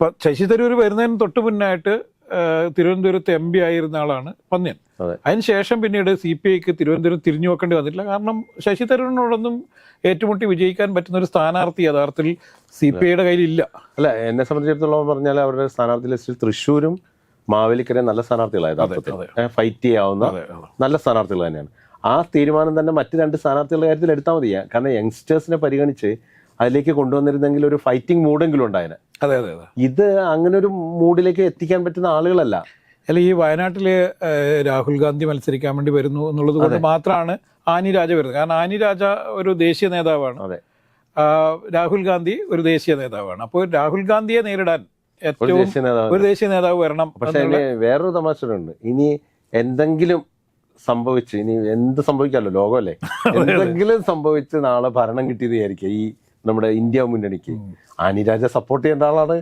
ഇപ്പൊ ശശി തരൂർ വരുന്നതിന് തൊട്ട് മുന്നായിട്ട് തിരുവനന്തപുരത്ത് MP ആയിരുന്ന ആളാണ് പന്ന്യൻ. അതിനുശേഷം പിന്നീട് CPIക്ക് തിരുവനന്തപുരം തിരിഞ്ഞു നോക്കേണ്ടി വന്നിട്ടില്ല. കാരണം ശശി തരൂരിനോടൊന്നും ഏറ്റുമുട്ടി വിജയിക്കാൻ പറ്റുന്ന ഒരു സ്ഥാനാർത്ഥി യഥാർത്ഥത്തിൽ CPIയുടെ കയ്യിലില്ല. അല്ല, എന്നെ സംബന്ധിച്ചിടത്തോളം പറഞ്ഞാൽ അവരുടെ സ്ഥാനാർത്ഥി ലിസ്റ്റിൽ തൃശ്ശൂരും മാവേലിക്കരയും നല്ല സ്ഥാനാർത്ഥികളായിരുന്നു. ഫൈറ്റ് ചെയ്യാവുന്ന നല്ല സ്ഥാനാർത്ഥികൾ തന്നെയാണ്. ആ തീരുമാനം തന്നെ മറ്റ് 2 സ്ഥാനാർത്ഥികളുടെ കാര്യത്തിൽ എടുത്താൽ മതി. കാരണം യങ്സ്റ്റേഴ്സിനെ പരിഗണിച്ച് അതിലേക്ക് കൊണ്ടുവന്നിരുന്നെങ്കിൽ ഒരു ഫൈറ്റിംഗ് മൂഡെങ്കിലും ഉണ്ടായേനെ. അതെ അതെ അതെ. ഇത് അങ്ങനെ ഒരു മൂഡിലേക്ക് എത്തിക്കാൻ പറ്റുന്ന ആളുകളല്ല. അല്ല, ഈ വയനാട്ടില് രാഹുൽ ഗാന്ധി മത്സരിക്കാൻ വേണ്ടി വരുന്നു എന്നുള്ളത് കൊണ്ട് മാത്രമാണ് ആനി രാജ വരുന്നത്. കാരണം ആനി രാജ ഒരു ദേശീയ നേതാവാണ്, രാഹുൽ ഗാന്ധി ഒരു ദേശീയ നേതാവാണ്. അപ്പോൾ രാഹുൽ ഗാന്ധിയെ നേരിടാൻ ഏറ്റവും ഒരു ദേശീയ നേതാവ് വരണം. പക്ഷെ വേറൊരു തമാശയുണ്ട്. ഇനി എന്തെങ്കിലും സംഭവിച്ച്, ഇനി എന്ത് സംഭവിക്കാമല്ലോ, ലോകമല്ലേ, എന്തെങ്കിലും സംഭവിച്ച് നാളെ ഭരണം കിട്ടിയത് വിചാരിക്കുക ഈ നമ്മുടെ ഇന്ത്യ മുന്നണിക്ക്, ആനി രാജ സപ്പോർട്ട് ചെയ്യേണ്ട ആളാണ്